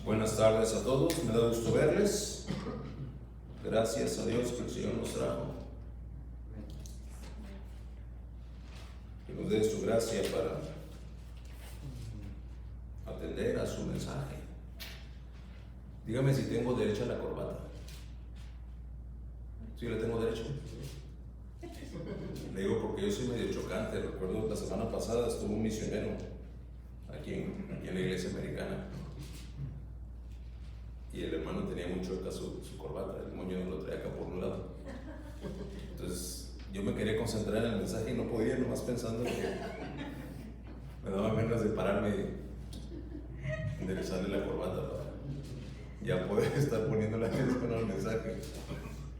Buenas tardes a todos, me da gusto verles. Gracias a Dios que el Señor nos trajo. Que nos dé su gracia para atender a su mensaje. Dígame si tengo derecho a la corbata. ¿Sí le tengo derecho? Le digo porque yo soy medio chocante. Recuerdo la semana pasada estuvo un misionero aquí en la iglesia americana. Y el hermano tenía muy chueca su corbata, el moño lo traía acá por un lado. Entonces yo me quería concentrar en el mensaje y no podía, nomás pensando que me daba ganas de pararme y enderezarle la corbata para ya poder estar poniendo la atención al mensaje.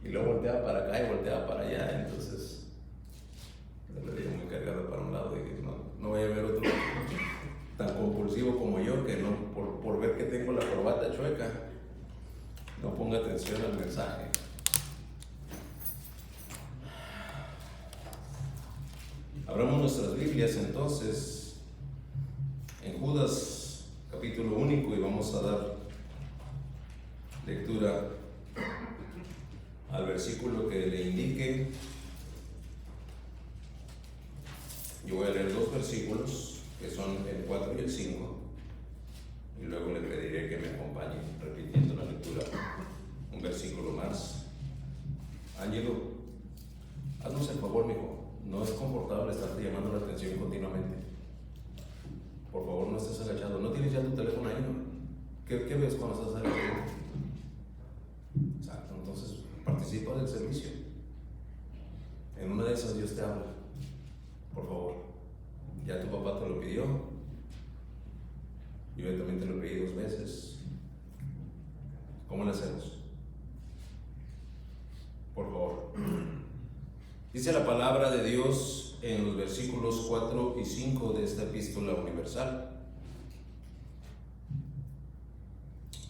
Y luego volteaba para acá y volteaba para allá, entonces le dije muy cargado para un lado y dije, no voy a ver otro tan compulsivo como yo, que no, por ver que tengo la corbata chueca, no ponga atención al mensaje. Abramos nuestras Biblias entonces en Judas capítulo único y vamos a dar lectura al versículo que le indique. Yo voy a leer dos versículos que son el 4 y el 5 y luego le pediré que me acompañe repitiendo la lectura un versículo más. Ángelo, haznos el favor, mijo, no es confortable estarte llamando la atención continuamente. Por favor, no estés agachado. ¿No tienes ya tu teléfono ahí, no? ¿Qué ves cuando estás agachado? Exacto, entonces participa del servicio. En una de esas Dios te habla. Por favor, ya tu papá te lo pidió. Yo también te lo pedí 2 veces. ¿Cómo le hacemos? Por favor. Dice la palabra de Dios en los versículos 4 y 5 de esta epístola universal.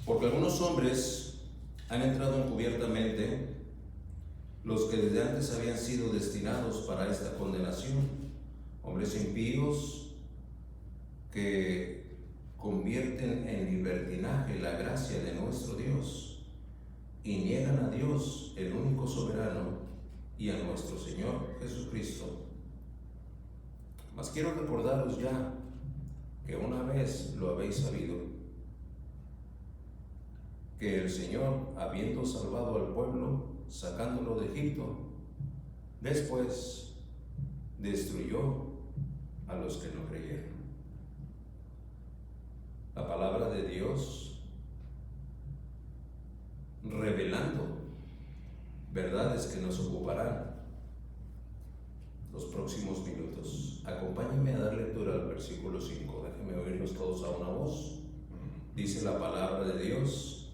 Porque algunos hombres han entrado encubiertamente, los que desde antes habían sido destinados para esta condenación, hombres impíos que convierten en libertinaje la gracia de nuestro Dios y niegan a Dios, el único soberano, y a nuestro Señor Jesucristo. Mas quiero recordaros ya que una vez lo habéis sabido, que el Señor, habiendo salvado al pueblo, sacándolo de Egipto, después destruyó a los que no creyeron. La palabra de Dios revelando verdades que nos ocuparán los próximos minutos. Acompáñenme a dar lectura al versículo 5. Déjenme oírlos todos a una voz. Dice la palabra de Dios: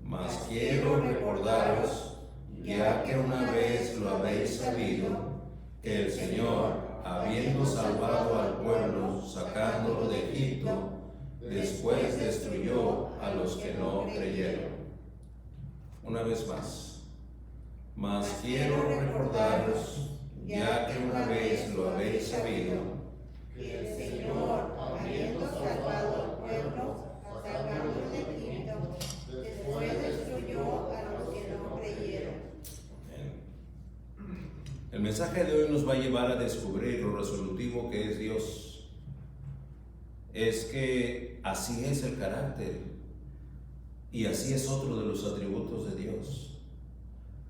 mas quiero recordaros, ya que una vez lo habéis sabido, que el Señor, habiendo salvado al pueblo, sacándolo de Egipto, después destruyó a los que no creyeron. Una vez más. Mas quiero recordaros, ya que una vez lo habéis sabido, que el Señor, habiendo salvado al pueblo, sacándolo de Egipto, después destruyó a los que no creyeron. El mensaje de hoy nos va a llevar a descubrir lo resolutivo que es Dios. Es que así es el carácter y así es otro de los atributos de Dios.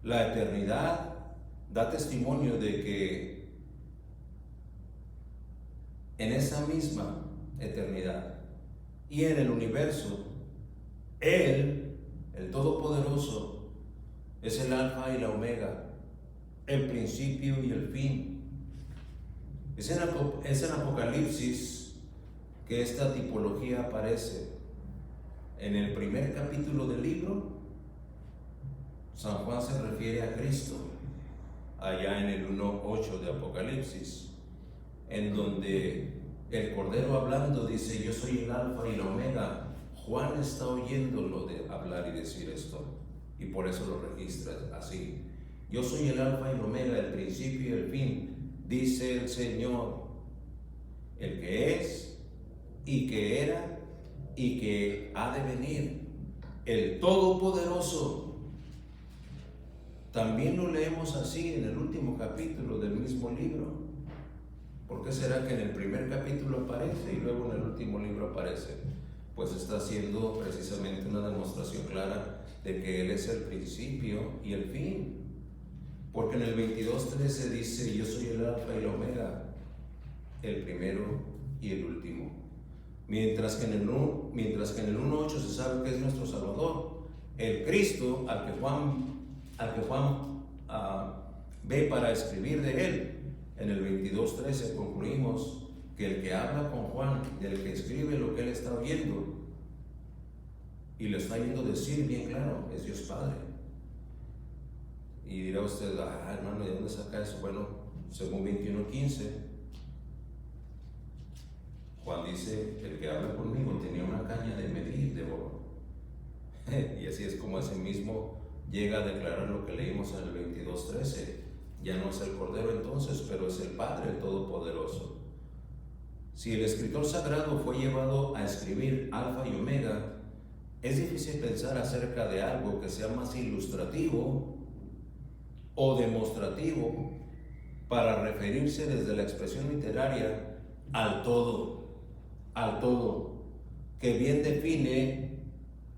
La eternidad da testimonio de que en esa misma eternidad y en el universo, Él, el Todopoderoso, es el Alfa y la Omega, el principio y el fin. Es en Apocalipsis que esta tipología aparece. En el primer capítulo del libro, San Juan se refiere a Cristo, allá en el 1:8 de Apocalipsis, en donde el Cordero hablando dice: yo soy el Alfa y la Omega. Juan está oyéndolo de hablar y decir esto, y por eso lo registra así: yo soy el Alfa y la Omega, el principio y el fin, dice el Señor, el que es y que era y que ha de venir, el Todopoderoso. También lo leemos así en el último capítulo del mismo libro. ¿Por qué será que en el primer capítulo aparece y luego en el último libro aparece? Pues está haciendo precisamente una demostración clara de que Él es el principio y el fin. Porque en el 22:13 dice: yo soy el alfa y el omega, el primero y el último. Mientras que en el 1:8 se sabe que es nuestro Salvador, el Cristo al que Juan ve para escribir de Él. En el 22:13 concluimos que el que habla con Juan, del que escribe lo que él está viendo y lo está yendo decir bien claro, es Dios Padre. Y dirá usted: hermano, ¿de dónde saca eso? Bueno, según 21:15, Juan dice: el que habla conmigo tenía una caña de medir de oro. Y así es como ese mismo llega a declarar lo que leímos en el 22:13. Ya no es el Cordero entonces, pero es el Padre, el Todopoderoso. Si el escritor sagrado fue llevado a escribir Alfa y Omega, es difícil pensar acerca de algo que sea más ilustrativo o demostrativo para referirse desde la expresión literaria al todo, que bien define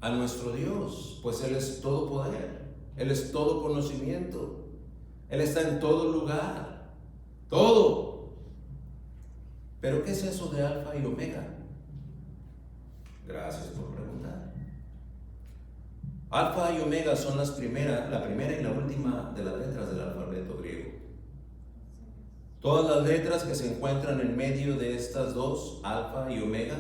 a nuestro Dios, pues Él es todo poder, Él es todo conocimiento, Él está en todo lugar, todo. ¿Pero qué es eso de Alfa y Omega? Gracias por preguntar. Alfa y Omega son la primera y la última de las letras del alfabeto griego. Todas las letras que se encuentran en medio de estas dos, Alfa y Omega,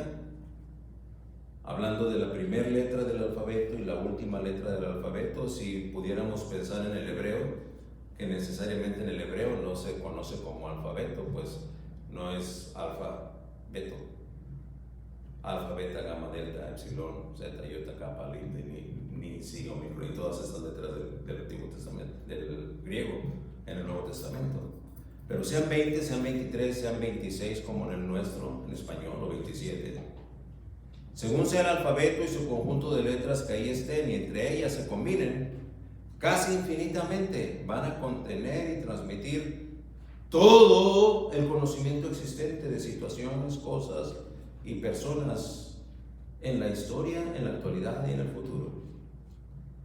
hablando de la primera letra del alfabeto y la última letra del alfabeto, si pudiéramos pensar en el hebreo, que necesariamente en el hebreo no se conoce como alfabeto, pues no es alfa, beto, alfa, beta, gamma, delta, epsilon, zeta, iota, kappa, lambda, ni si, omicron, y todas estas letras del Antiguo Testamento, del griego en el Nuevo Testamento. Pero sean 20, sean 23, sean 26 como en el nuestro, en español, o 27. Según sea el alfabeto y su conjunto de letras que ahí estén y entre ellas se combinen, casi infinitamente van a contener y transmitir todo el conocimiento existente de situaciones, cosas y personas en la historia, en la actualidad y en el futuro.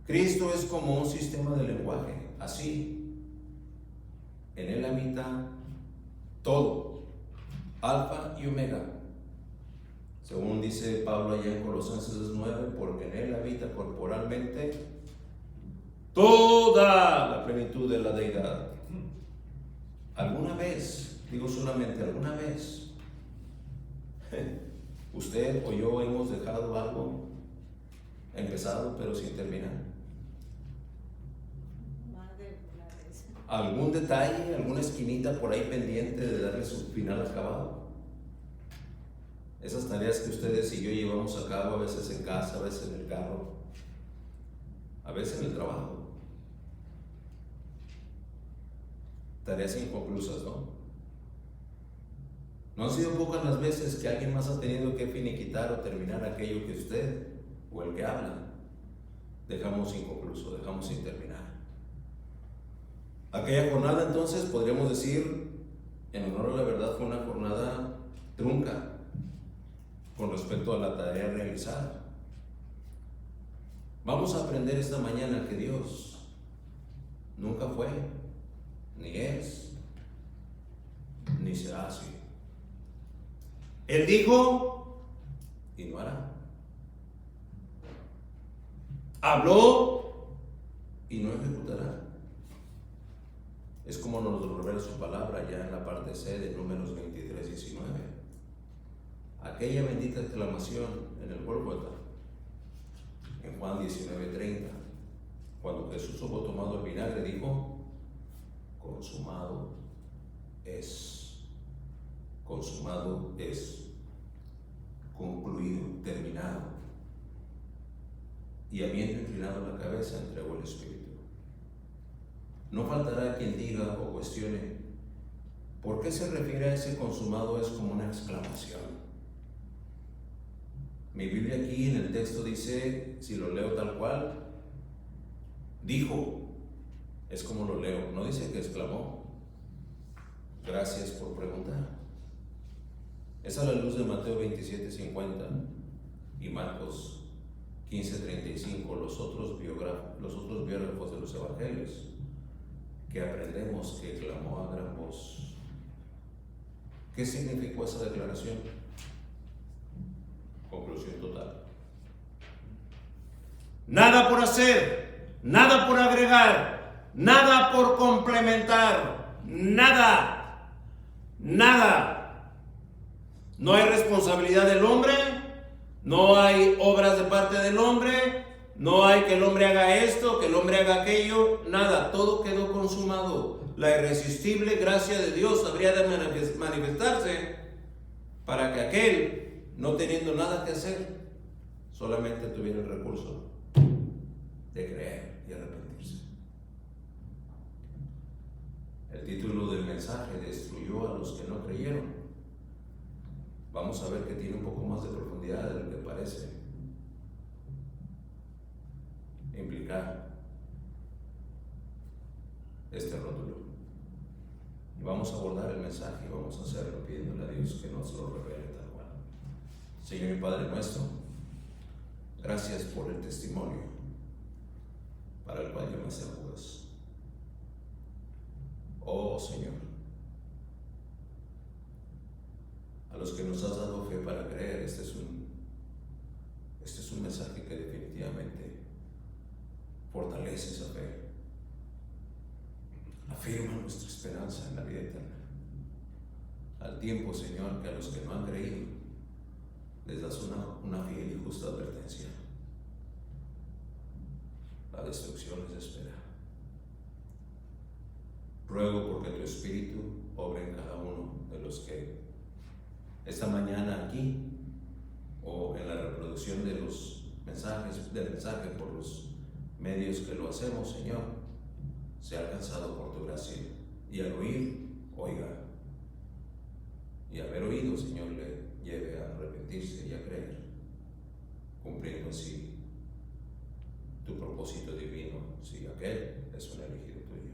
Cristo es como un sistema de lenguaje, así. En Él habita todo, Alfa y Omega. Según dice Pablo allá en Colosenses 9, porque en Él habita corporalmente toda la plenitud de la deidad. ¿Alguna vez, digo solamente alguna vez, usted o yo hemos dejado algo empezado pero sin terminar? ¿Algún detalle, alguna esquinita por ahí pendiente de darle su final acabado? Esas tareas que ustedes y yo llevamos a cabo, a veces en casa, a veces en el carro, a veces en el trabajo. Tareas inconclusas, ¿no? No han sido pocas las veces que alguien más ha tenido que finiquitar o terminar aquello que usted o el que habla dejamos inconcluso, dejamos sin terminar. Aquella jornada, entonces, podríamos decir, en honor a la verdad, fue una jornada trunca con respecto a la tarea realizada. Vamos a aprender esta mañana que Dios nunca fue, ni es, ni será así. Él dijo y no hará. Habló y no ejecutará. Es como nos lo revela su palabra ya en la parte C de Números 23:19. Aquella bendita exclamación en el Gólgota, en Juan 19:30, cuando Jesús hubo tomado el vinagre, dijo: consumado es, consumado es, concluido, terminado. Y habiendo inclinado la cabeza, entregó el Espíritu. No faltará quien diga o cuestione por qué se refiere a ese consumado es como una exclamación. Mi Biblia aquí en el texto dice, si lo leo tal cual, dijo, es como lo leo, no dice que exclamó. Gracias por preguntar. Es a la luz de Mateo 27:50 y Marcos 15:35, los otros biógrafos de los evangelios, que aprendemos que clamó a gran voz. ¿Qué significó esa declaración? Conclusión total. Nada por hacer, nada por agregar, nada por complementar, nada. No hay responsabilidad del hombre, no hay obras de parte del hombre, no hay que el hombre haga esto, que el hombre haga aquello, nada, todo quedó consumado. La irresistible gracia de Dios habría de manifestarse para que aquel, no teniendo nada que hacer, solamente tuviera el recurso de creer y arrepentirse. El título del mensaje: destruyó a los que no creyeron. Vamos a ver que tiene un poco más de profundidad de lo que parece implicar este rótulo. Y vamos a abordar el mensaje y vamos a hacerlo pidiéndole a Dios que nos lo revele tal cual. Señor y Padre nuestro, gracias por el testimonio para el cual llamas a Judas. Oh Señor, a los que nos has dado fe para creer, este es un mensaje que definitivamente fortalece esa fe, afirma nuestra esperanza en la vida eterna. Al tiempo, Señor, que a los que no han creído les das una fiel y justa advertencia: la destrucción les espera. Ruego porque tu Espíritu obre en cada uno de los que esta mañana aquí o en la reproducción de los mensajes, del mensaje por los medios que lo hacemos, Señor, sea alcanzado por tu gracia, y al oír, oiga, y haber oído, Señor, le lleve a arrepentirse y a creer, cumpliendo así tu propósito divino, si aquel es un elegido tuyo.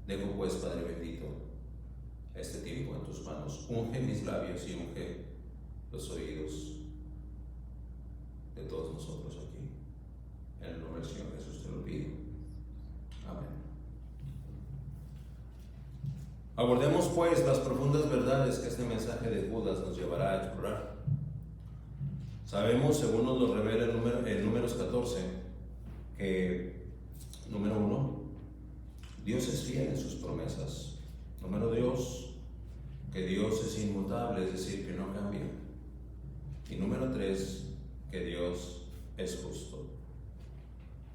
Dejo pues, Padre bendito, este tiempo en tus manos. Unge mis labios y unge los oídos de todos nosotros aquí. En el nombre del Señor Jesús te lo pido. Amén. Abordemos pues las profundas verdades que este mensaje de Judas nos llevará a explorar. Sabemos, según nos lo revela en Números 14, que, número 1, Dios es fiel en sus promesas. Número 2, que Dios es inmutable, es decir, que no cambia. Y número 3, que Dios es justo.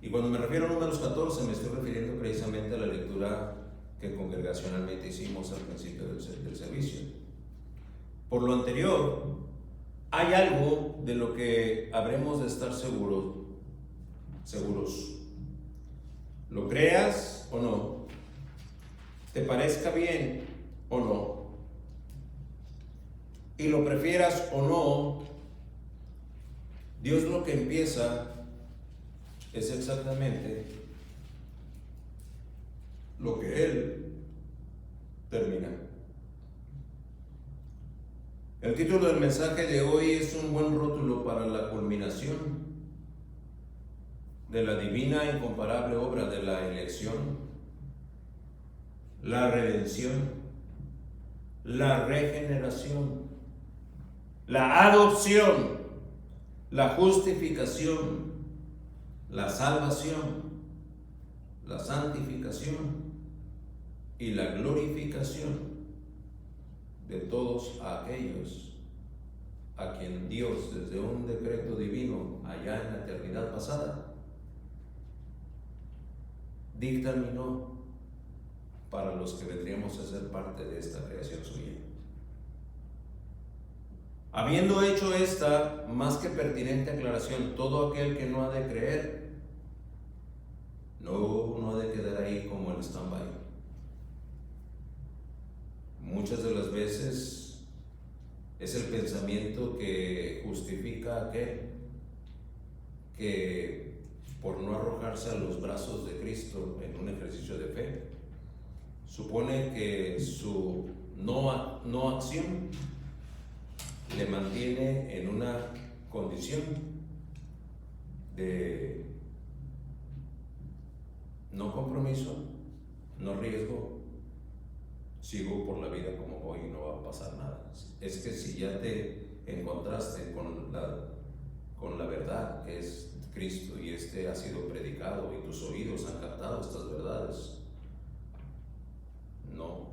Y cuando me refiero a Números 14, me estoy refiriendo precisamente a la lectura que congregacionalmente hicimos al principio del servicio. Por lo anterior, hay algo de lo que habremos de estar seguros. Lo creas o no, te parezca bien o no, y lo prefieras o no, Dios lo que empieza es exactamente lo que Él termina. El título del mensaje de hoy es un buen rótulo para la culminación de la divina e incomparable obra de la elección, la redención, la regeneración, la adopción, la justificación, la salvación, la santificación y la glorificación de todos aquellos a quien Dios, desde un decreto divino allá en la eternidad pasada, dictaminó para los que vendríamos a ser parte de esta creación suya. Habiendo hecho esta más que pertinente aclaración, todo aquel que no ha de creer no ha de quedar ahí como el stand-by. Muchas de las veces es el pensamiento que justifica será aquel que por no arrojarse a los brazos de Cristo en un ejercicio de fe, supone que su no acción le mantiene en una condición de no compromiso, no riesgo? Sigo por la vida como voy y no va a pasar nada. Es que si ya te encontraste con la verdad que es Cristo y ha sido predicado y tus oídos han captado estas verdades, no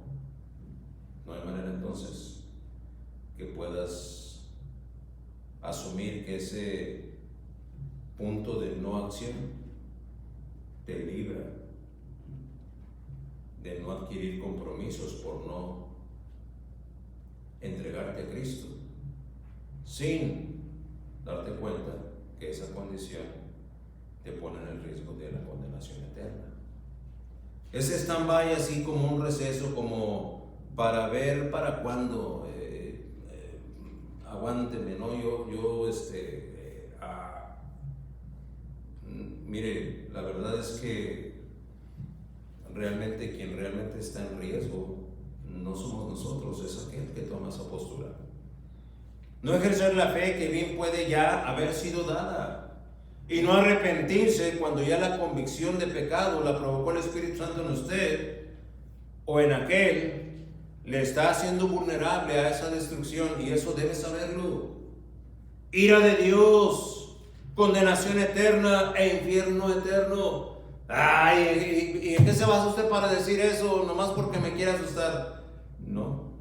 hay manera entonces que puedas asumir que ese punto de no acción te libra de no adquirir compromisos por no entregarte a Cristo, sin darte cuenta que esa condición te pone en el riesgo de la condenación eterna. Ese stand-by así como un receso, como para ver para cuándo, aguánteme, ¿no? Mire, la verdad es que quien realmente está en riesgo no somos nosotros, es aquel que toma esa postura. No ejercer la fe que bien puede ya haber sido dada y no arrepentirse cuando ya la convicción de pecado la provocó el Espíritu Santo en usted o en aquel, le está haciendo vulnerable a esa destrucción, y eso debe saberlo. Ira de Dios, condenación eterna e infierno eterno. Ay, ¿y en qué se basa usted para decir eso? Nomás porque me quiere asustar. No,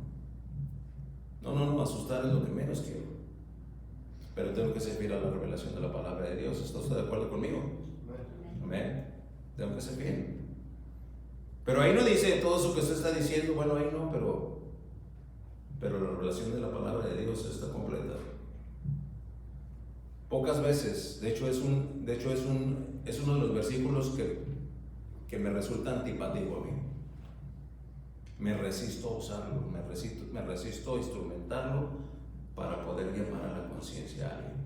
asustar es lo que menos quiero. Pero tengo que ser fiel a la revelación de la palabra de Dios. ¿Está usted de acuerdo conmigo? Amén. Tengo que ser fiel. Pero ahí no dice todo eso que usted está diciendo, bueno, ahí no, pero la revelación de la palabra de Dios está completa. Pocas veces, de hecho es uno de los versículos que me resulta antipático a mí. Me resisto a usarlo, me resisto a instrumentarlo para poder llamar a la conciencia a alguien.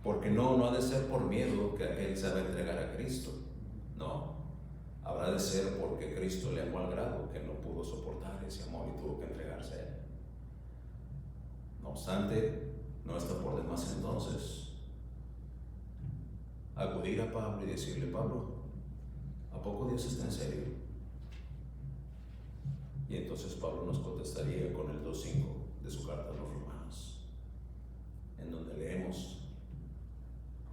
Porque no ha de ser por miedo que aquel se va a entregar a Cristo. No, habrá de ser porque Cristo le amó al grado que no pudo soportar ese amor y tuvo que entregarse a él. No obstante, no está por demás entonces acudir a Pablo y decirle: Pablo, ¿a poco Dios está en serio? Y entonces Pablo nos contestaría con el 2:5 de su carta a los Romanos, en donde leemos: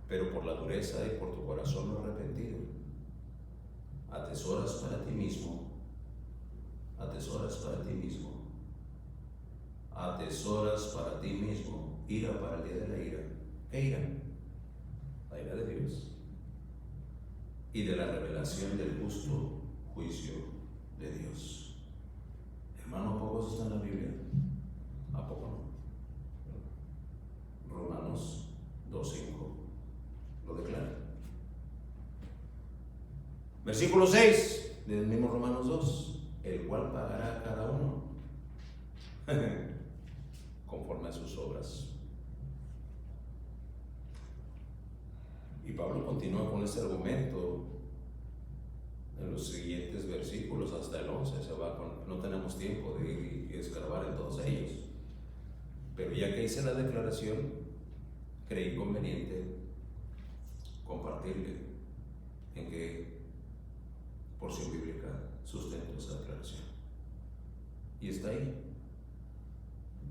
pero por la dureza y por tu corazón no arrepentido, atesoras para ti mismo ira para el día de la ira. ¿Qué ira? La ira de Dios y de la revelación del justo juicio de Dios. Hermano, ¿a poco eso está en la Biblia? ¿A poco no? Romanos 2:5 lo declara. Versículo 6 del mismo Romanos 2: el cual pagará a cada uno conforme a sus obras. Y Pablo continúa con este argumento en los siguientes versículos hasta el 11. No tenemos tiempo de ir y escarbar en todos ellos, pero ya que hice la declaración, creí conveniente compartirle en qué porción bíblica sustento esa declaración. Y está ahí: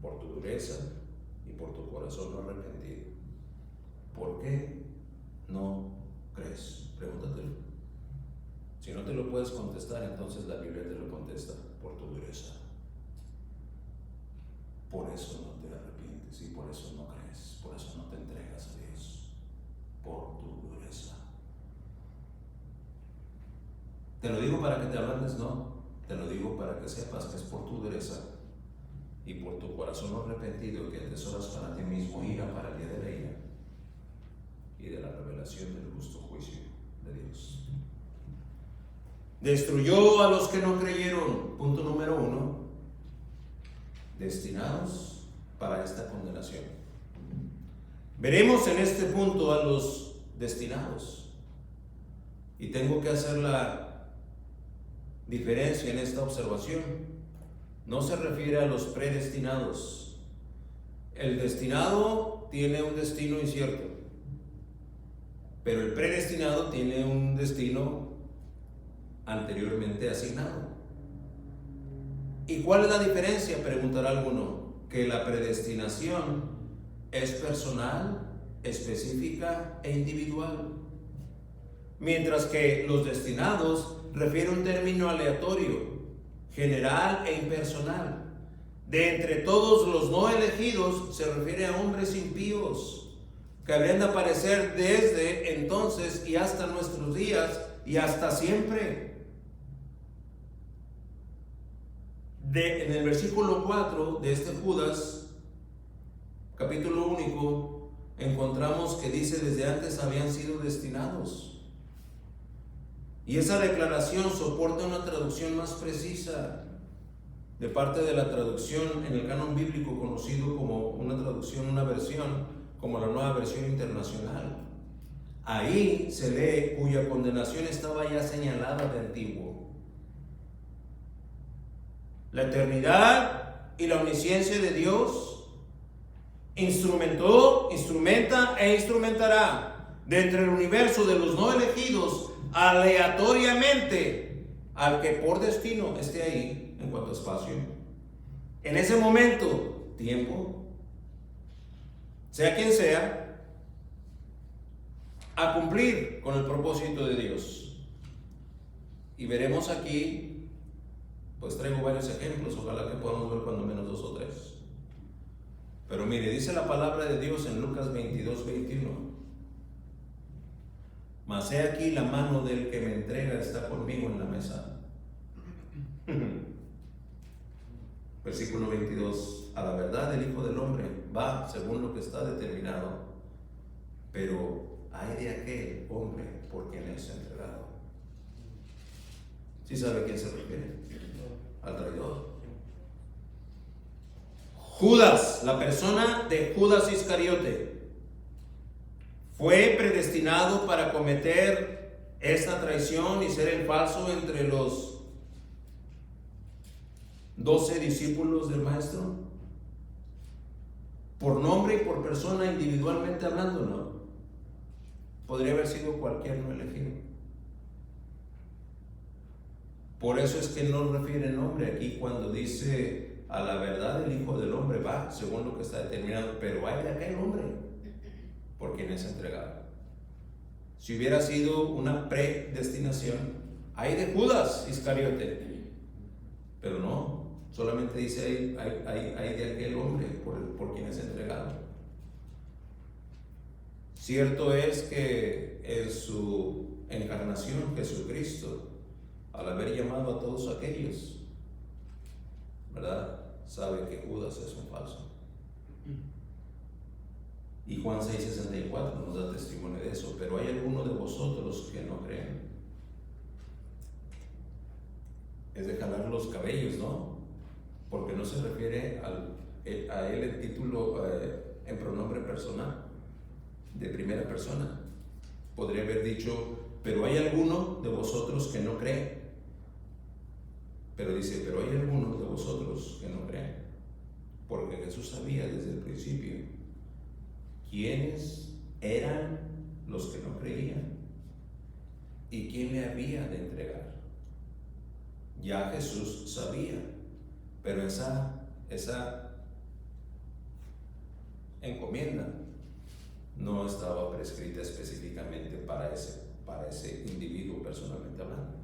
por tu dureza y por tu corazón no arrepentido. ¿Por qué no crees? Pregúntatelo. Si no te lo puedes contestar, entonces la Biblia te lo contesta: por tu dureza. Por eso no te arrepientes y por eso no crees, por eso no te entregas a Dios, por tu dureza. ¿Te lo digo para que te abandones? No, te lo digo para que sepas que es por tu dureza y por tu corazón no arrepentido que atesoras para ti mismo ira para el día de la ira y de la revelación del justo juicio de Dios. Destruyó a los que no creyeron. Punto número 1: destinados para esta condenación. Veremos en este punto a los destinados. Y tengo que hacer la diferencia en esta observación. No se refiere a los predestinados. El destinado tiene un destino incierto, pero el predestinado tiene un destino anteriormente asignado. ¿Y cuál es la diferencia?, preguntará alguno. Que la predestinación es personal, específica e individual, mientras que los destinados refiere un término aleatorio, general e impersonal. De entre todos los no elegidos se refiere a hombres impíos que habrían de aparecer desde entonces y hasta nuestros días y hasta siempre. En el versículo 4 de este Judas, capítulo único, encontramos que dice: desde antes habían sido destinados. Y esa declaración soporta una traducción más precisa de parte de la traducción en el canon bíblico conocido como una versión como la Nueva Versión Internacional. Ahí se lee: cuya condenación estaba ya señalada de antiguo. La eternidad y la omnisciencia de Dios instrumenta e instrumentará dentro del universo de los no elegidos aleatoriamente al que por destino esté ahí en cuanto a espacio, en ese momento, tiempo, sea quien sea, a cumplir con el propósito de Dios. Y veremos aquí, pues traigo varios ejemplos, ojalá que podamos ver cuando menos 2 o 3. Pero mire, dice la palabra de Dios en Lucas 22:21: mas he aquí la mano del que me entrega está conmigo en la mesa. Versículo 22: a la verdad el Hijo del Hombre va según lo que está determinado, pero ay de aquel hombre por quien es entregado. ¿Sí sabe a quién se refiere? Al traidor. Judas, la persona de Judas Iscariote, fue predestinado para cometer esta traición y ser el falso entre los 12 discípulos del Maestro. Por nombre y por persona, individualmente hablando, no. Podría haber sido cualquier no elegido. Por eso es que no refiere nombre aquí cuando dice: a la verdad el Hijo del Hombre va según lo que está determinado, pero hay de aquel hombre por quien es entregado. Si hubiera sido una predestinación, hay de Judas Iscariote, pero no, solamente dice hay de aquel hombre por quien es entregado. Cierto es que en su encarnación Jesucristo, al haber llamado a todos aquellos, ¿verdad?, sabe que Judas es un falso. Y Juan 6:64 nos da testimonio de eso. Pero hay algunos de vosotros que no creen. Es de jalar los cabellos, ¿no? Porque no se refiere a él en título, en pronombre personal, de primera persona. Podría haber dicho: pero hay alguno de vosotros que no cree. Pero dice: pero hay algunos de vosotros que no creen. Porque Jesús sabía desde el principio quiénes eran los que no creían y quién le había de entregar. Ya Jesús sabía, pero esa encomienda no estaba prescrita específicamente para ese individuo personalmente hablando.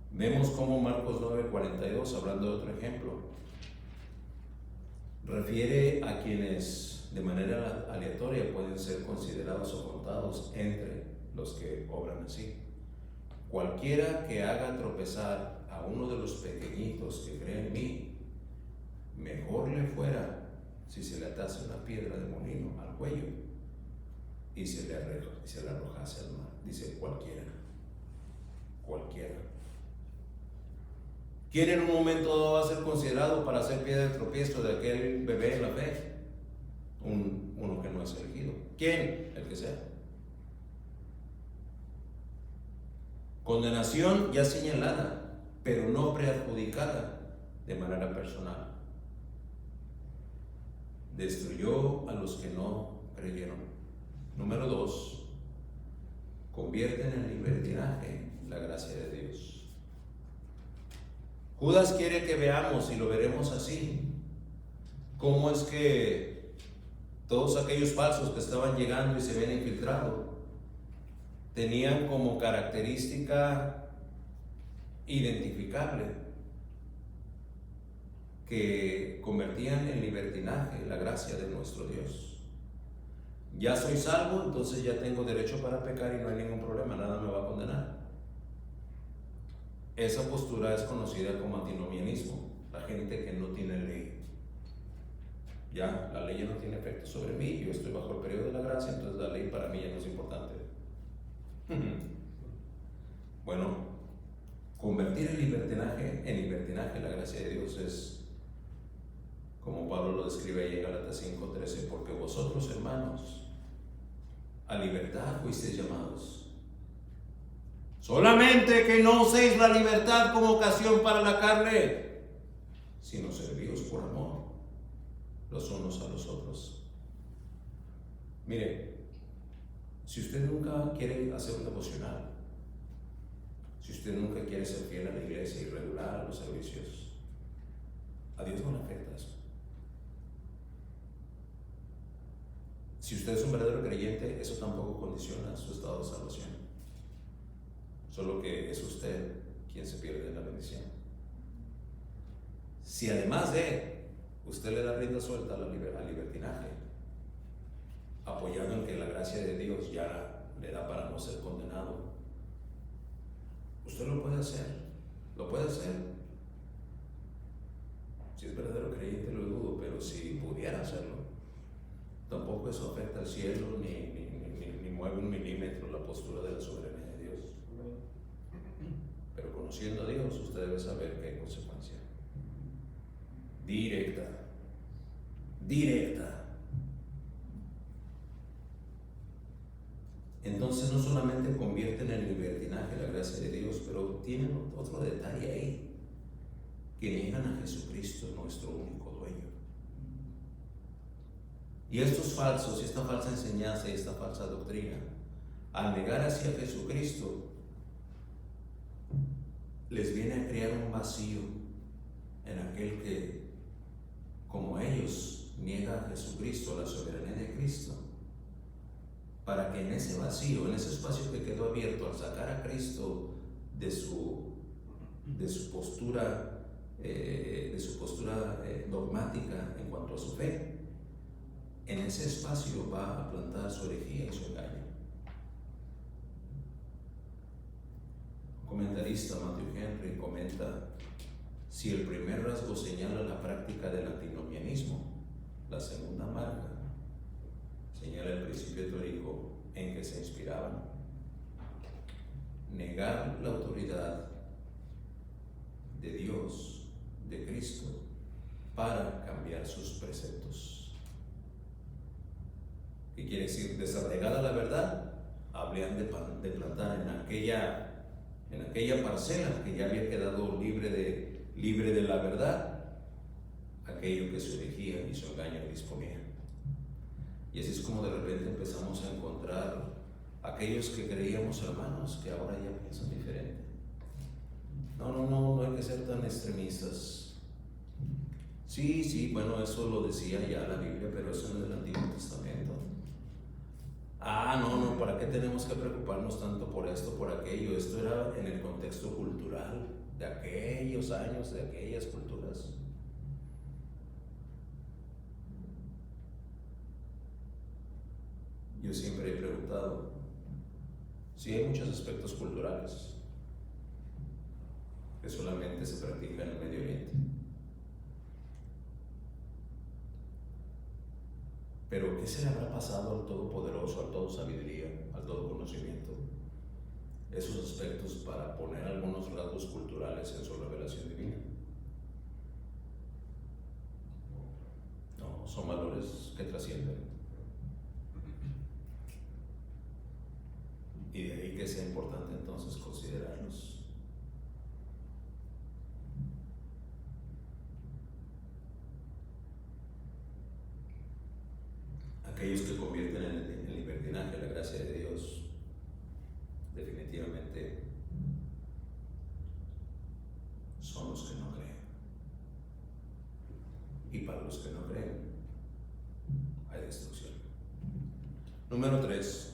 Vemos cómo Marcos 9:42, hablando de otro ejemplo, refiere a quienes de manera aleatoria pueden ser considerados o contados entre los que obran así. Cualquiera que haga tropezar a uno de los pequeñitos que cree en mí, mejor le fuera si se le atase una piedra de molino al cuello y se le arrojase al mar. Dice cualquiera. ¿Quién en un momento dado va a ser considerado para ser piedra de tropiezo de aquel bebé en la fe? Un uno que no es elegido. ¿Quién? El que sea. Condenación ya señalada, pero no preadjudicada de manera personal. Destruyó a los que no creyeron. Número 2, convierten en libertinaje la gracia de Dios. Judas quiere que veamos, y lo veremos así, cómo es que todos aquellos falsos que estaban llegando y se habían infiltrado tenían como característica identificable que convertían en libertinaje la gracia de nuestro Dios. Ya soy salvo, entonces ya tengo derecho para pecar y no hay ningún problema, nada me va a condenar. Esa postura es conocida como antinomianismo, la gente que no tiene ley. Ya, la ley ya no tiene efecto sobre mí, yo estoy bajo el periodo de la gracia, entonces la ley para mí ya no es importante. Bueno, convertir el libertinaje en libertinaje la gracia de Dios es, como Pablo lo describe ahí en Gálatas 5:13, porque vosotros, hermanos, a libertad fuisteis llamados. Solamente que no uséis la libertad como ocasión para la carne, sino servíos por amor los unos a los otros. Mire, si usted nunca quiere hacer un devocional, si usted nunca quiere ser fiel a la iglesia y regular a los servicios, a Dios no le afecta eso. Si usted es un verdadero creyente, eso tampoco condiciona su estado de salvación. Solo que es usted quien se pierde la bendición. Si además de usted le da rienda suelta al libertinaje, apoyado en que la gracia de Dios ya le da para no ser condenado, usted lo puede hacer. Lo puede hacer. Si es verdadero creyente, lo dudo, pero si pudiera hacerlo, tampoco eso afecta al cielo ni mueve un milímetro la postura de la soberanía de Dios. Pero conociendo a Dios, usted debe saber que hay consecuencia directa. Entonces no solamente convierten en libertinaje la gracia de Dios, pero tienen otro detalle ahí, que niegan a Jesucristo, nuestro único dueño. Y estos falsos, y esta falsa enseñanza y esta falsa doctrina, al negar así a Jesucristo, les viene a crear un vacío en aquel que, como ellos, niega a Jesucristo, a la soberanía de Cristo, para que en ese vacío, en ese espacio que quedó abierto al sacar a Cristo de su postura dogmática en cuanto a su fe, en ese espacio va a plantar su herejía y su engaño. Un comentarista, Matthew Henry, comenta: si el primer rasgo señala la práctica del antinomianismo, la segunda marca señala el principio teórico en que se inspiraban. Negar la autoridad de Dios, de Cristo, para cambiar sus preceptos. ¿Qué quiere decir? Desarraigada la verdad, habrían de plantar en aquella parcela que ya había quedado libre de la verdad, aquello que su herejía y su engaño disponían. Y así es como de repente empezamos a encontrar aquellos que creíamos hermanos que ahora ya piensan diferente. No hay que ser tan extremistas. Sí, bueno, eso lo decía ya la Biblia, pero eso no es del Antiguo Testamento. No, ¿para qué tenemos que preocuparnos tanto por esto, por aquello? Esto era en el contexto cultural de aquellos años, de aquellas culturas. Yo siempre he preguntado, si hay muchos aspectos culturales que solamente se practican en el Medio Oriente, pero ¿qué se le habrá pasado al Todopoderoso, al Todo Sabiduría, al Todo Conocimiento? Esos aspectos para poner algunos rasgos culturales en su revelación divina. No, son valores que trascienden. Y de ahí que sea importante entonces considerarlos. Aquellos que convierten en libertinaje la gracia de Dios, definitivamente son los que no creen. Y para los que no creen, hay destrucción. Número 3.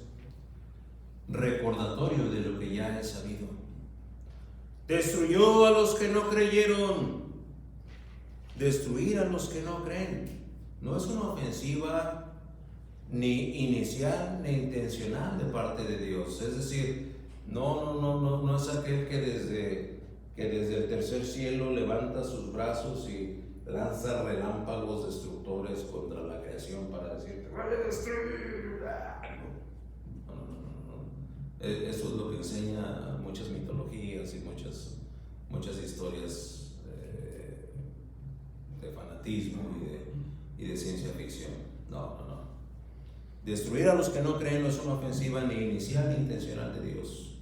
Recordatorio de lo que ya he sabido. Destruyó a los que no creyeron. Destruir a los que no creen no es una ofensiva ni inicial ni intencional de parte de Dios. Es decir, no es aquel que desde el tercer cielo levanta sus brazos y lanza relámpagos destructores contra la creación para decir, te voy a destruir. No. Eso es lo que enseña muchas mitologías y muchas historias de fanatismo y de ciencia ficción. No. Destruir a los que no creen no es una ofensiva ni inicial ni intencional de Dios.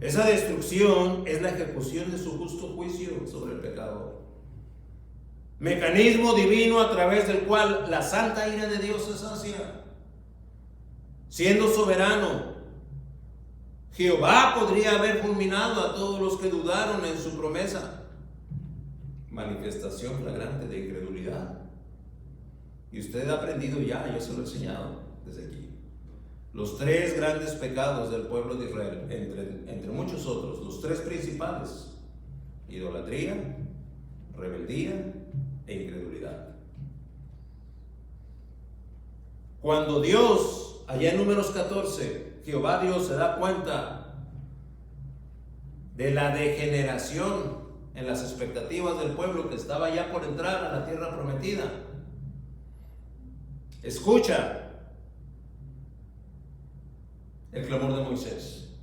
Esa destrucción es la ejecución de su justo juicio sobre el pecado. Mecanismo divino a través del cual la santa ira de Dios se sacia. Siendo soberano, Jehová podría haber fulminado a todos los que dudaron en su promesa. Manifestación flagrante de incredulidad. Y usted ha aprendido ya, yo se lo he enseñado desde aquí. Los 3 grandes pecados del pueblo de Israel, entre muchos otros, los 3 principales: idolatría, rebeldía e incredulidad. Cuando Dios, allá en Números 14, Jehová Dios se da cuenta de la degeneración en las expectativas del pueblo que estaba ya por entrar a la tierra prometida, escucha el clamor de Moisés.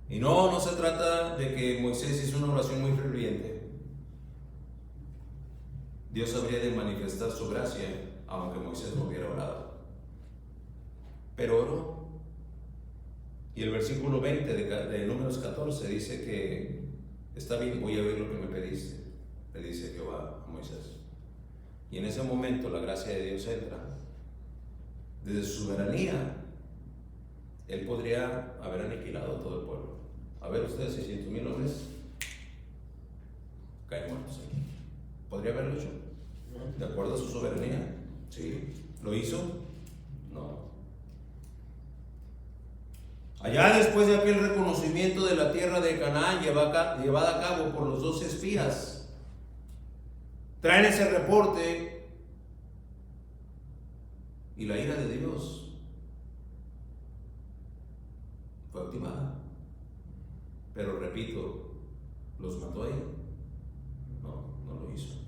Y no se trata de que Moisés hizo una oración muy ferviente. Dios habría de manifestar su gracia aunque Moisés no hubiera orado. Pero oró. Y el versículo 20 de Números 14 dice que está bien, voy a oír lo que me pediste, le dice Jehová a Moisés. Y en ese momento la gracia de Dios entra. Desde su soberanía, Él podría haber aniquilado a todo el pueblo. A ver ustedes, 600,000 hombres caen muertos aquí. ¿Podría haberlo hecho? ¿De acuerdo a su soberanía? Sí. ¿Lo hizo? No. Allá después de aquel reconocimiento de la tierra de Canaán llevada a cabo por los 12 espías, traen ese reporte y la ira de Dios fue activada. Pero repito, ¿los mató él? No lo hizo.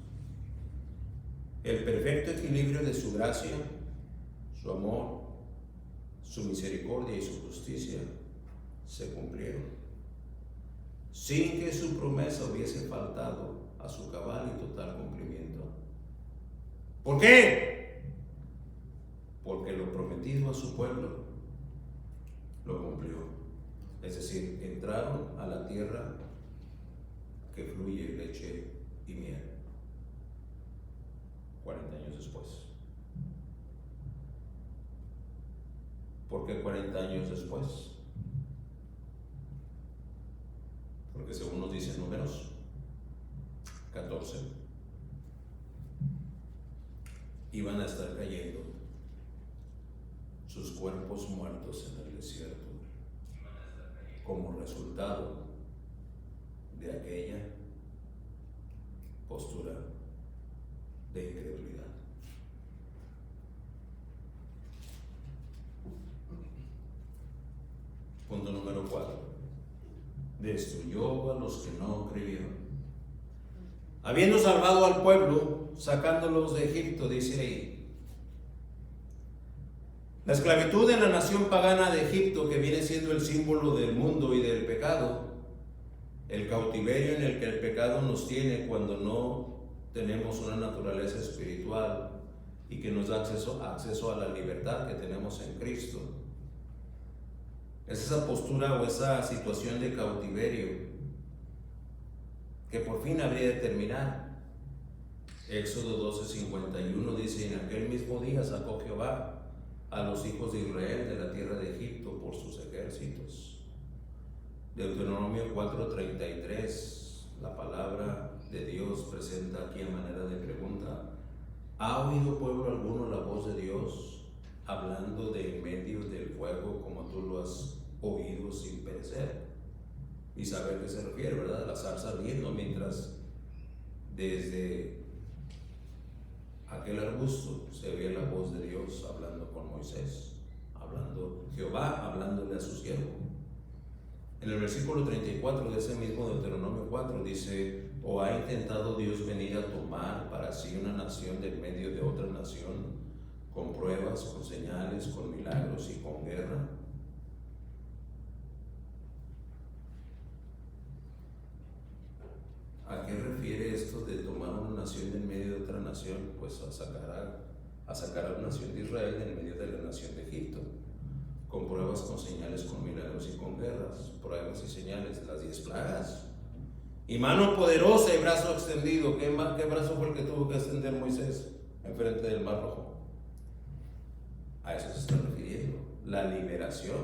El perfecto equilibrio de su gracia, su amor, su misericordia y su justicia se cumplieron, sin que su promesa hubiese faltado a su cabal y total cumplimiento. ¿Por qué? Porque lo prometido a su pueblo lo cumplió. Es decir, entraron a la tierra que fluye leche y miel 40 años después. ¿Por qué 40 años después? Porque según nos dicen Números 14, iban a estar cayendo sus cuerpos muertos en el desierto como resultado de aquella postura de incredulidad. Punto número 4. Destruyó a los que no creyeron. Habiendo salvado al pueblo, sacándolos de Egipto, dice ahí. La esclavitud en la nación pagana de Egipto, que viene siendo el símbolo del mundo y del pecado, el cautiverio en el que el pecado nos tiene cuando no tenemos una naturaleza espiritual y que nos da acceso a la libertad que tenemos en Cristo. Es esa postura o esa situación de cautiverio que por fin habría de terminar. Éxodo 12:51 dice: en aquel mismo día sacó Jehová a los hijos de Israel de la tierra de Egipto por sus ejércitos. Deuteronomio 4:33, la palabra de Dios presenta aquí a manera de pregunta: ¿ha oído pueblo alguno la voz de Dios hablando de en medio del fuego como tú lo has oído sin perecer? Y saber a qué se refiere, ¿verdad? La zarza ardiendo, mientras desde aquel arbusto se oía la voz de Dios hablando con Moisés, Jehová hablándole a su siervo. En el versículo 34 de ese mismo Deuteronomio 4 dice: ¿o ha intentado Dios venir a tomar para sí una nación del medio de otra nación, con pruebas, con señales, con milagros y con guerra? ¿A qué refiere esto de tomar una nación en medio de otra nación? Pues a sacar a la nación de Israel en medio de la nación de Egipto, con pruebas, con señales, con milagros y con guerras. Pruebas y señales, las 10 plagas, y mano poderosa y brazo extendido. ¿Qué brazo fue el que tuvo que extender Moisés enfrente del Mar Rojo? A eso se está refiriendo, la liberación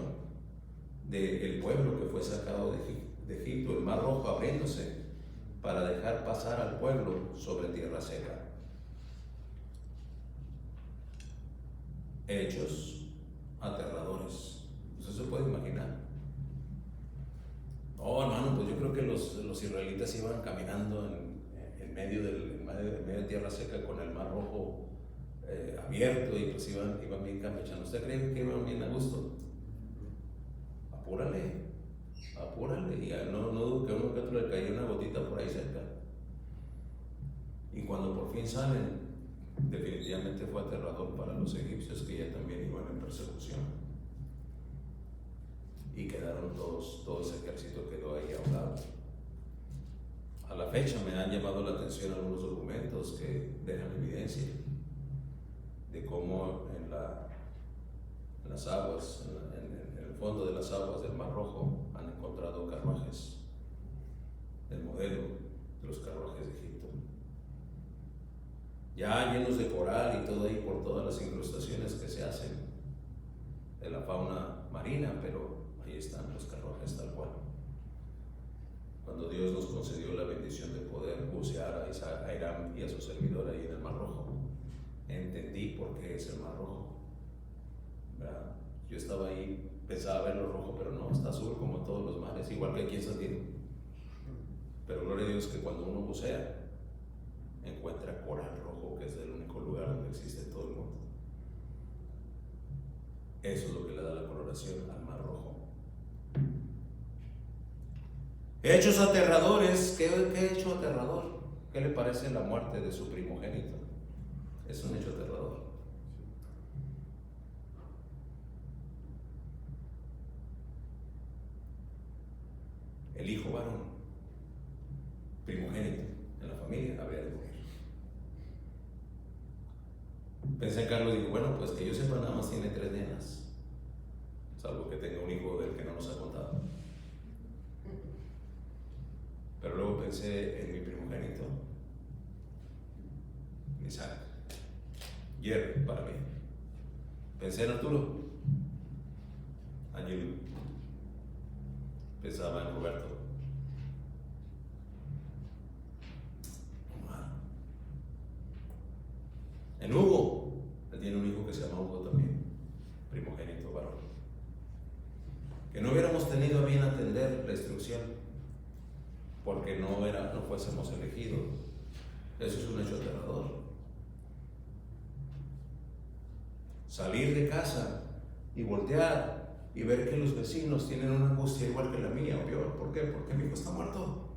del pueblo que fue sacado de Egipto, el Mar Rojo abriéndose para dejar pasar al pueblo sobre tierra seca. Hechos aterradores. ¿Usted se puede imaginar? Oh, hermano, pues yo creo que los israelitas iban caminando en medio de tierra seca con el Mar Rojo abierto, y pues iban bien campechando. ¿Usted cree que iban bien a gusto? Apúrale, y no dudo que uno que otro le cayó una gotita por ahí cerca. Y cuando por fin salen, definitivamente fue aterrador para los egipcios, que ya también iban en persecución. Y quedaron todo ese ejército quedó ahí ahogado. A la fecha me han llamado la atención algunos documentos que dejan evidencia de cómo en las aguas, en el fondo de las aguas del Mar Rojo, han encontrado carruajes del modelo de los carruajes de Egipto, ya llenos de coral y todo ahí por todas las incrustaciones que se hacen de la fauna marina, pero ahí están los carruajes tal cual. Cuando Dios nos concedió la bendición de poder bucear a Irán y a su servidor ahí en el Mar Rojo, entendí por qué es el Mar Rojo, ¿verdad? Yo estaba ahí, pensaba verlo rojo, pero no, está azul como todos los mares, igual que aquí en San Diego. Pero gloria a Dios que cuando uno bucea encuentra coral rojo, que es el único lugar donde existe en todo el mundo. Eso es lo que le da la coloración al Mar Rojo. Hechos aterradores. ¿Qué hecho aterrador? ¿Qué le parece la muerte de su primogénito? Es un hecho aterrador. El hijo varón, primogénito en la familia, habría de morir. Pensé en Carlos y digo, bueno, pues que yo sepa, nada más tiene 3 nenas, salvo que tenga un hijo del que no nos ha contado. Pero luego pensé en mi primogénito, Isaac, Jerry para mí. Pensé en Arturo, Angelo. Pensaba en Roberto. En Hugo, él tiene un hijo que se llama Hugo también, primogénito varón. Que no hubiéramos tenido a bien atender la instrucción, porque no fuésemos elegidos. Eso es un hecho aterrador. Salir de casa y voltear y ver que los vecinos tienen una angustia igual que la mía, o peor. ¿Por qué? Porque mi hijo está muerto.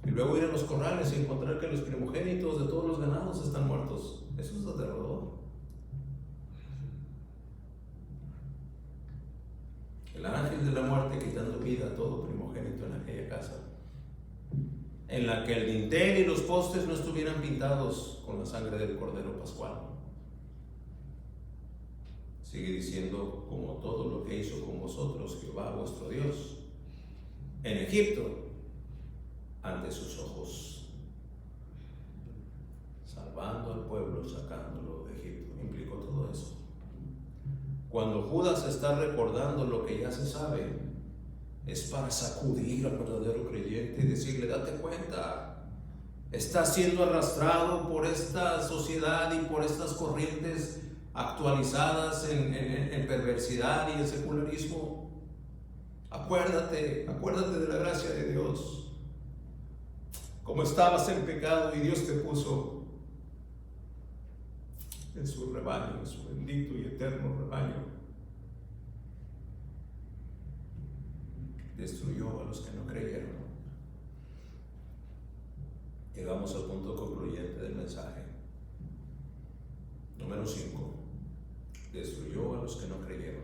Y luego ir a los corrales y encontrar que los primogénitos de todos los ganados están muertos. Eso es aterrador. El ángel de la muerte quitando vida a todo primogénito en aquella casa, en la que el dintel y los postes no estuvieran pintados con la sangre del Cordero Pascual. Sigue diciendo, como todo lo que hizo con vosotros Jehová vuestro Dios en Egipto, ante sus ojos, salvando al pueblo, sacándolo de Egipto. Implicó todo eso. Cuando Judas está recordando lo que ya se sabe, es para sacudir al verdadero creyente y decirle: date cuenta, estás siendo arrastrado por esta sociedad y por estas corrientes actualizadas en perversidad y en secularismo. Acuérdate de la gracia de Dios. Como estabas en pecado y Dios te puso en su rebaño, en su bendito y eterno rebaño. Destruyó a los que no creyeron. Llegamos al punto concluyente del mensaje. Número 5. Destruyó a los que no creyeron.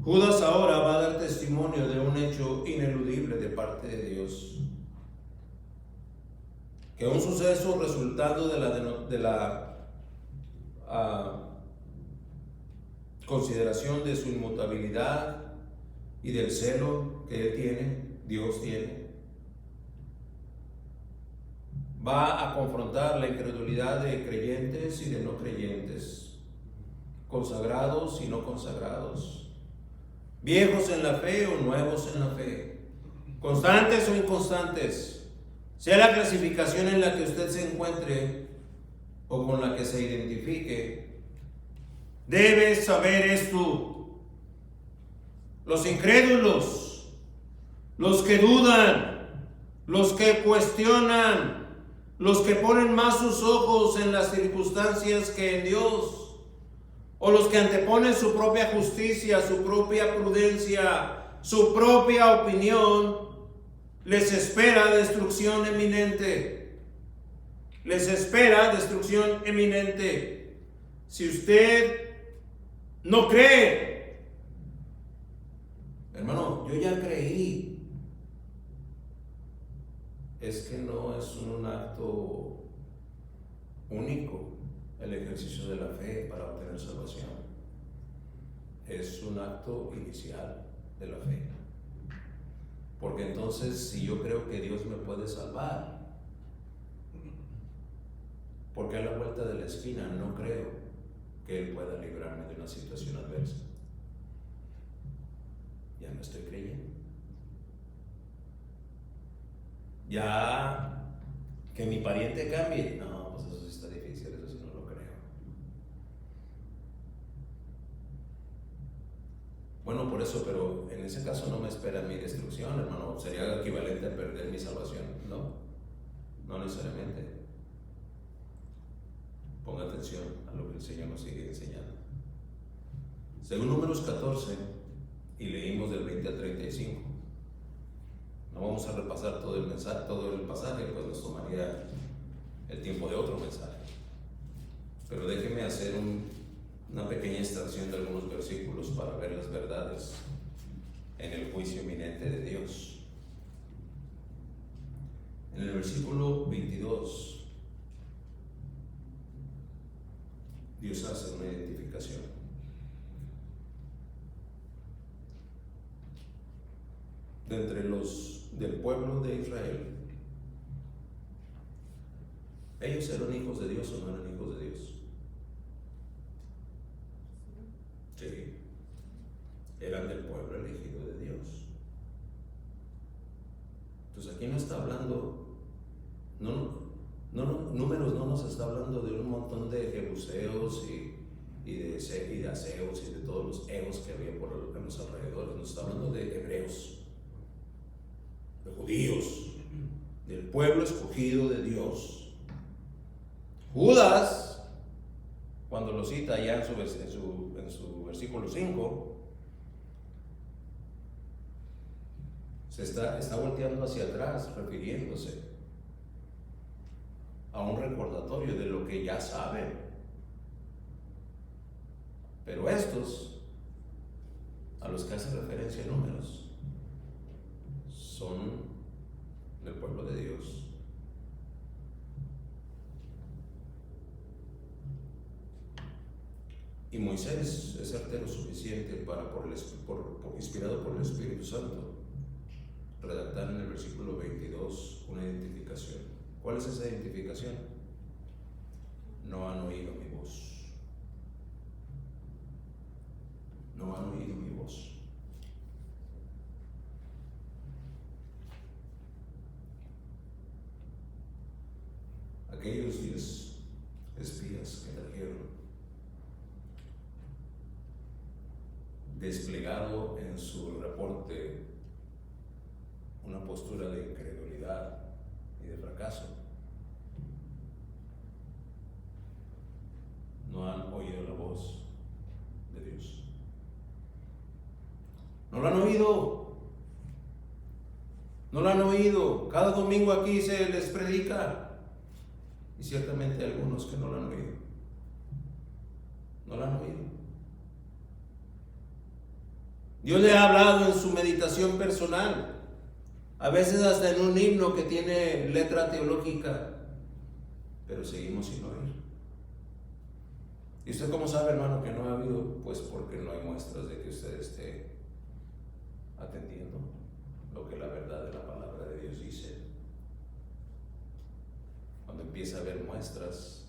Judas ahora va a dar testimonio de un hecho ineludible de parte de Dios. Que un suceso resultado de la consideración de su inmutabilidad y del celo que él tiene, Dios tiene, va a confrontar la incredulidad de creyentes y de no creyentes, consagrados y no consagrados, viejos en la fe o nuevos en la fe, constantes o inconstantes, sea la clasificación en la que usted se encuentre o con la que se identifique. Debe saber esto: los incrédulos, los que dudan, los que cuestionan, los que ponen más sus ojos en las circunstancias que en Dios, o los que anteponen su propia justicia, su propia prudencia, su propia opinión, les espera destrucción eminente. Les espera destrucción eminente. Si usted no cree, hermano, yo ya creí, es que no es un acto único el ejercicio de la fe para obtener salvación. Es un acto inicial de la fe. Porque entonces, si yo creo que Dios me puede salvar, porque a la vuelta de la esquina no creo que Él pueda librarme de una situación adversa? Ya no estoy creyendo. Ya que mi pariente cambie, no, pues eso sí está difícil, eso sí no lo creo. Bueno, por eso, pero en ese caso no me espera mi destrucción, hermano. Sería equivalente a perder mi salvación. No necesariamente. Ponga atención a lo que el Señor nos sigue enseñando. Según Números 14, y leímos del 20 al 35. No vamos a repasar todo el mensaje, todo el pasaje, pues nos tomaría el tiempo de otro mensaje. Pero déjeme hacer una pequeña extracción de algunos versículos para ver las verdades en el juicio inminente de Dios. En el versículo 22, Dios hace una identificación. De entre los del pueblo de Israel, ¿ellos eran hijos de Dios o no eran hijos de Dios? Sí, eran del pueblo elegido de Dios. Entonces aquí no está hablando, Números no nos está hablando de un montón de jebuseos y de aseos y de todos los eos que había por los alrededores. Nos está hablando de hebreos, de judíos, del pueblo escogido de Dios. Judas, cuando lo cita ya en su versículo 5, se está volteando hacia atrás, refiriéndose a un recordatorio de lo que ya saben. Pero estos, a los que hace referencia Números, son del pueblo de Dios. Y Moisés es certero suficiente para, inspirado por el Espíritu Santo, redactar en el versículo 22 una identificación. ¿Cuál es esa identificación? No han oído mi voz. No han oído mi voz. Aquellos 10 espías que trajeron, desplegado en su reporte una postura de incredulidad y de fracaso, no han oído la voz de Dios. No lo han oído. No lo han oído. Cada domingo aquí se les predica. Y ciertamente hay algunos que no lo han oído. No lo han oído. Dios le ha hablado en su meditación personal. A veces hasta en un himno que tiene letra teológica. Pero seguimos sin oír. ¿Y usted cómo sabe, hermano, que no ha habido? Pues porque no hay muestras de que usted esté atendiendo lo que la verdad de la palabra de Dios dice. Cuando empieza a haber muestras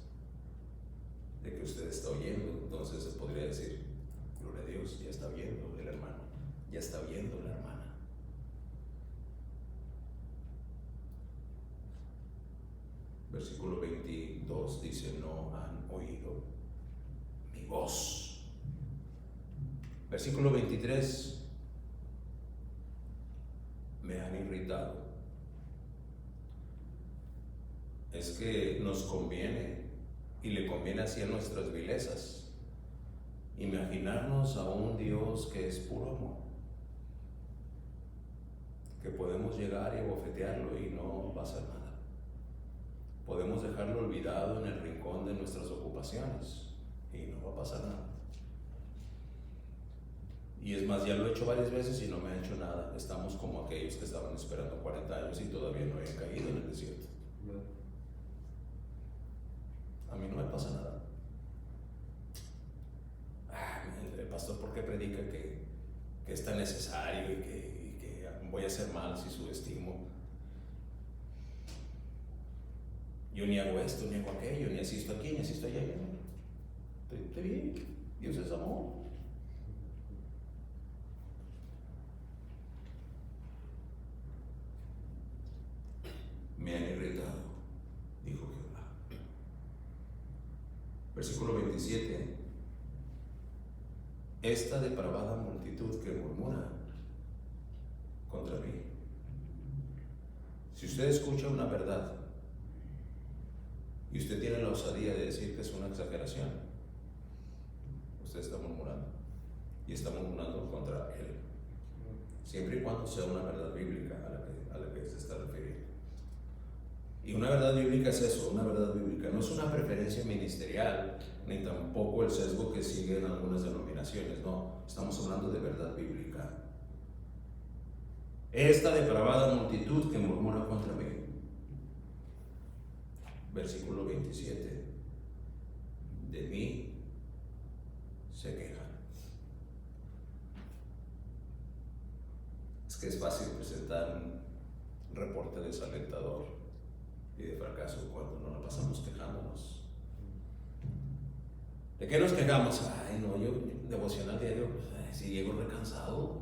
de que usted está oyendo, entonces se podría decir, gloria a Dios, ya está oyendo el hermano, ya está oyendo la hermana. Versículo 22 dice, no han oído mi voz. Versículo 23, me han irritado. Es que nos conviene, y le conviene así a nuestras vilezas, imaginarnos a un Dios que es puro amor, que podemos llegar y abofetearlo y no pasa nada. Podemos dejarlo olvidado en el rincón de nuestras ocupaciones y no va a pasar nada. Y es más, ya lo he hecho varias veces y no me ha hecho nada. Estamos como aquellos que estaban esperando 40 años y todavía no habían caído en el desierto. A mí no me pasa nada. El pastor, ¿por qué predica que es tan necesario y que voy a hacer mal si subestimo? Yo ni hago esto, ni hago aquello, ni asisto aquí, ni asisto allá. Estoy bien. Dios es amor. Me han irritado, dijo Jehová. Versículo 27. Esta depravada multitud que murmura contra mí. Si usted escucha una verdad y usted tiene la osadía de decir que es una exageración, usted está murmurando y está murmurando contra él, siempre y cuando sea una verdad bíblica a la que se está refiriendo. Y una verdad bíblica es eso, una verdad bíblica no es una preferencia ministerial, ni tampoco el sesgo que siguen algunas denominaciones, no, estamos hablando de verdad bíblica. Esta depravada multitud que murmura contra mí. Versículo 27. De mí se quejan. Es que es fácil presentar un reporte desalentador y de fracaso cuando no la pasamos quejándonos. ¿De qué nos quejamos? Ay, no, yo devocional diario, si llego recansado,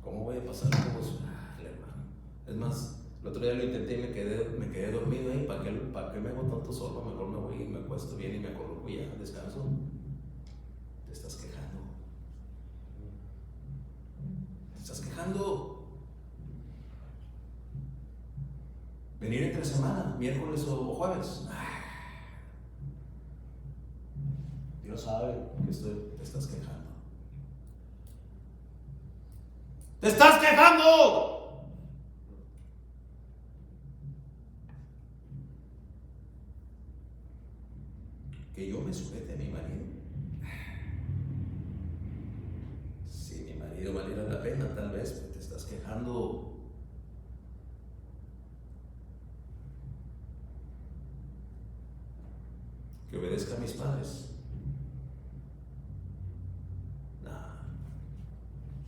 ¿cómo voy a pasar todo eso? Hermano. Es más, el otro día lo intenté y me quedé dormido ahí. ¿Para qué me hago tanto solo? Mejor me voy y me acuesto bien y me acoloco y ya, descanso. Te estás quejando. Te estás quejando. Venir entre semana, miércoles o jueves. Dios sabe que te estás quejando. ¡Te estás quejando! Que yo me sujete a mi marido. Si mi marido valiera la pena, tal vez te estás quejando. Que obedezca a mis padres.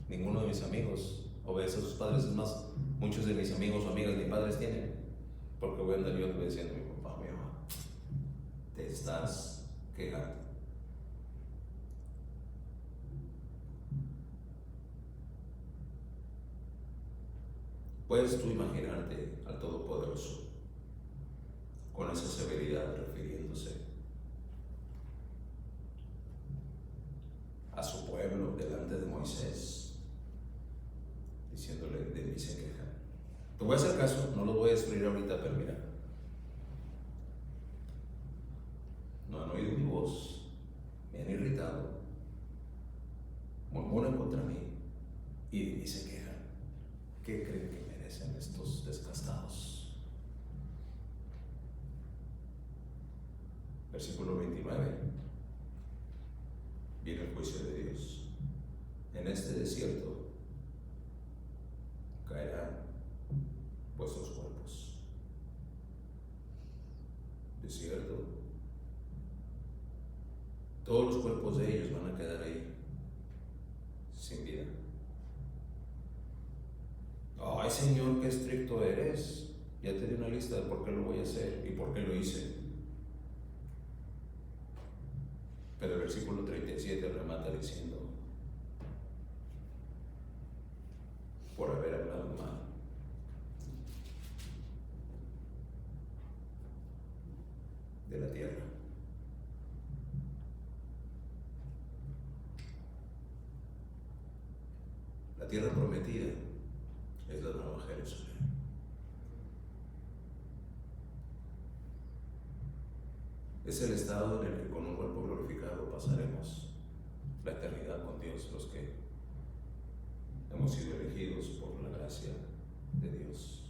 ninguno de mis amigos obedece a sus padres. Es más, muchos de mis amigos o amigas ni padres tienen, porque voy a andar yo obedeciendo a mi papá o mi mamá. Te estás quejando. ¿Puedes tú imaginarte al Todopoderoso con esa severidad refiriéndose a su pueblo delante de Moisés, diciéndole: de mí se quejan? Te voy a hacer caso, no lo voy a destruir ahorita, pero mira, no han oído mi voz, me han irritado, murmuran contra mí y de mí se quejan. ¿Qué creen que merecen estos descastados? Versículo 29. Viene el juicio de Dios. En este desierto caerán vuestros cuerpos. Desierto. Todos los cuerpos de ellos van a quedar ahí, sin vida. Ay, Señor, qué estricto eres. Ya te di una lista de por qué lo voy a hacer y por qué lo hice. Pero el versículo 37 remata diciendo: por haber hablado mal. De la tierra. La tierra prometida es la Nueva Jerusalén. Es el estado en el que con un cuerpo glorificado pasaremos la eternidad con Dios, los que hemos sido elegidos por la gracia de Dios.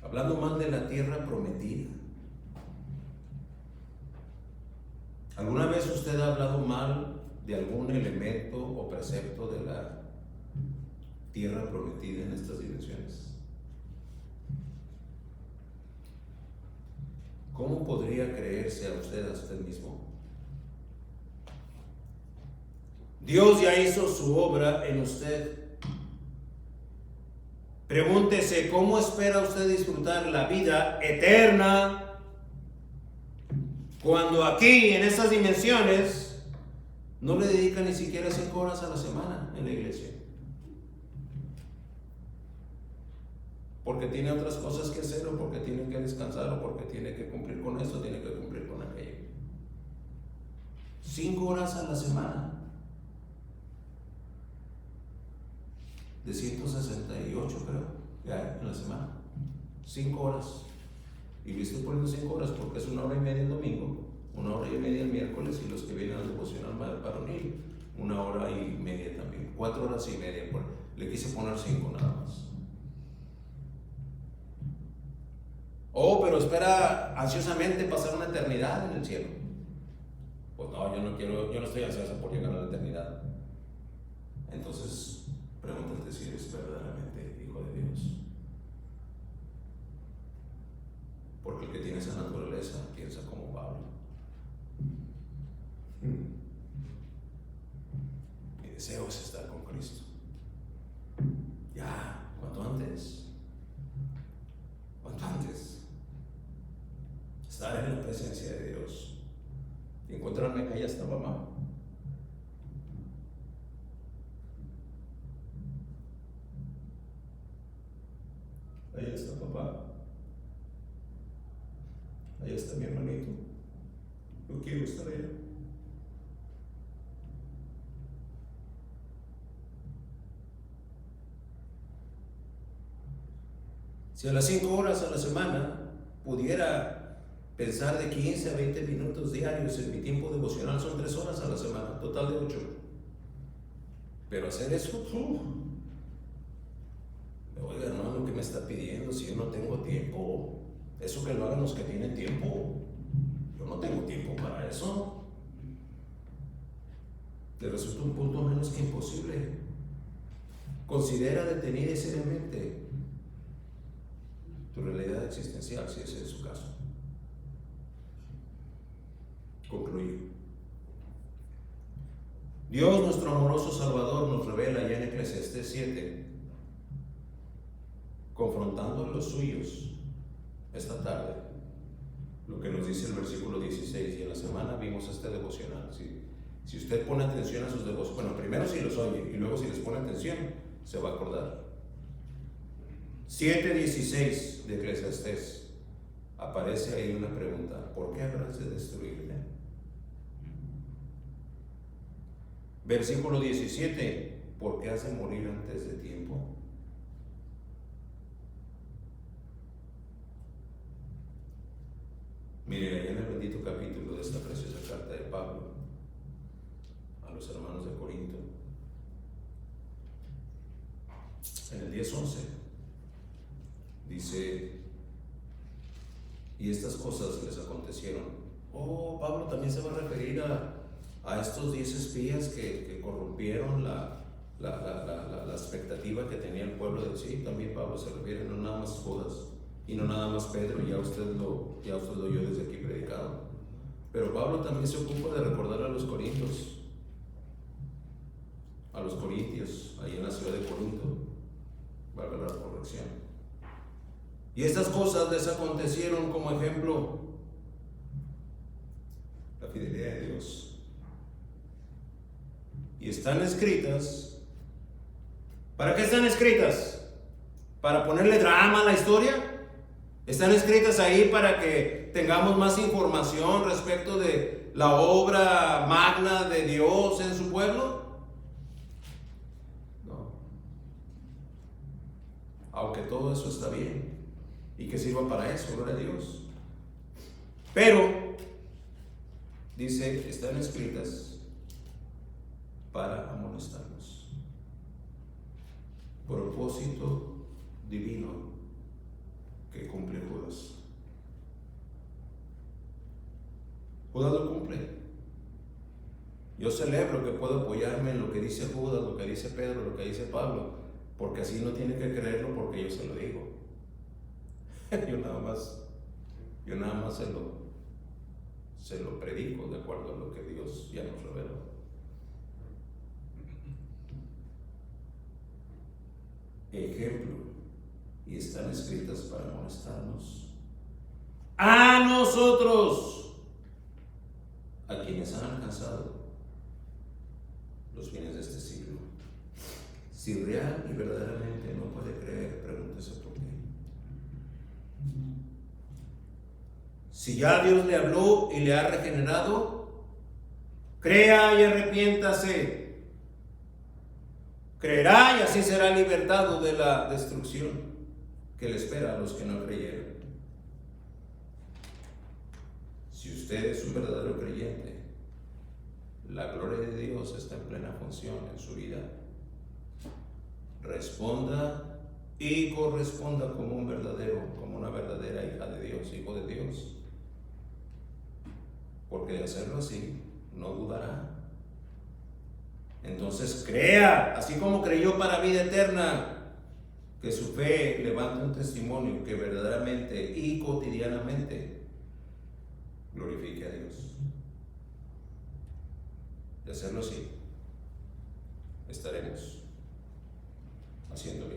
Hablando mal de la tierra prometida. ¿Alguna vez usted ha hablado mal de algún elemento o precepto de la tierra prometida en estas dimensiones? ¿Cómo podría creerse a usted mismo? Dios ya hizo su obra en usted. Pregúntese, ¿cómo espera usted disfrutar la vida eterna cuando aquí, en estas dimensiones, no le dedica ni siquiera 5 horas a la semana en la iglesia? Porque tiene otras cosas que hacer, o porque tiene que descansar, o porque tiene que cumplir con esto, tiene que cumplir con aquello. 5 horas a la semana. De 168 creo, ya en la semana. 5 horas. Y le estoy poniendo 5 horas porque es 1 hora y media el domingo, 1 hora y media el miércoles, y los que vienen al devocional varonil, 1 hora y media también. 4 horas y media. Le quise poner 5 nada más. Oh, pero espera ansiosamente pasar una eternidad en el cielo. Pues no, yo no estoy ansioso por llegar a la eternidad. Entonces, pregúntate si eres verdaderamente hijo de Dios. Porque el que tiene esa naturaleza piensa como Pablo. Mi deseo es estar con Cristo. Ya, cuanto antes. Cuanto antes. Estar en la presencia de Dios y encontrarme que allá está mamá. Allá está papá. Allá está mi hermanito. Yo quiero estar allá. Si a las 5 horas a la semana pudiera pensar de 15 a 20 minutos diarios en mi tiempo devocional, son 3 horas a la semana, total de 8. Pero hacer eso, oiga, hermano, ¿qué me está pidiendo si yo no tengo tiempo? Eso que lo hagan los que tienen tiempo. Yo no tengo tiempo para eso. Te resulta un punto menos que imposible. Considera detenida y seriamente tu realidad existencial, si ese es su caso. Concluyo. Dios, nuestro amoroso Salvador, nos revela ya en Eclesiastés 7, confrontando a los suyos esta tarde, lo que nos dice el versículo 16. Y en la semana vimos este devocional. Si usted pone atención a sus devocionales, bueno, primero si los oye y luego si les pone atención, se va a acordar. 7:16 de Eclesiastés, aparece ahí una pregunta: ¿por qué habrás de destruirte? Versículo 17: ¿por qué has de morir antes de tiempo? Miren, allá en el bendito capítulo de esta preciosa carta de Pablo a los hermanos de Corinto, en el 10:11, dice: y estas cosas les acontecieron. Pablo también se va a referir a estos 10 espías que corrompieron la expectativa que tenía el pueblo de sí. También Pablo se refiere, no nada más Judas y no nada más Pedro, ya usted lo oyó desde aquí predicado. Pero Pablo también se ocupa de recordar a los corintios, ahí en la ciudad de Corinto, valga la corrección. Y estas cosas les acontecieron como ejemplo, la fidelidad de Dios. Y están escritas. ¿Para qué están escritas? ¿Para ponerle drama a la historia? ¿Están escritas ahí para que tengamos más información respecto de la obra magna de Dios en su pueblo? No. Aunque todo eso está bien y que sirva para eso, gloria a Dios. Pero, dice, están escritas para amonestarnos. Propósito divino que cumple Judas. Judas lo cumple. Yo celebro que puedo apoyarme en lo que dice Judas, lo que dice Pedro, lo que dice Pablo, porque así no tiene que creerlo porque yo se lo digo. Yo nada más se lo predico de acuerdo a lo que Dios ya nos reveló. Ejemplo, y están escritas para amonestarnos a nosotros, a quienes han alcanzado los bienes de este siglo. Si real y verdaderamente no puede creer, pregúntese por qué. Si ya Dios le habló y le ha regenerado, crea y arrepiéntase. Creerá y así será libertado de la destrucción que le espera a los que no creyeron. Si usted es un verdadero creyente, la gloria de Dios está en plena función en su vida. Responda y corresponda como una verdadera hija de Dios, hijo de Dios. Porque de hacerlo así, no dudará. Entonces crea, así como creyó para vida eterna, que su fe levanta un testimonio que verdaderamente y cotidianamente glorifique a Dios. De hacerlo así, estaremos haciendo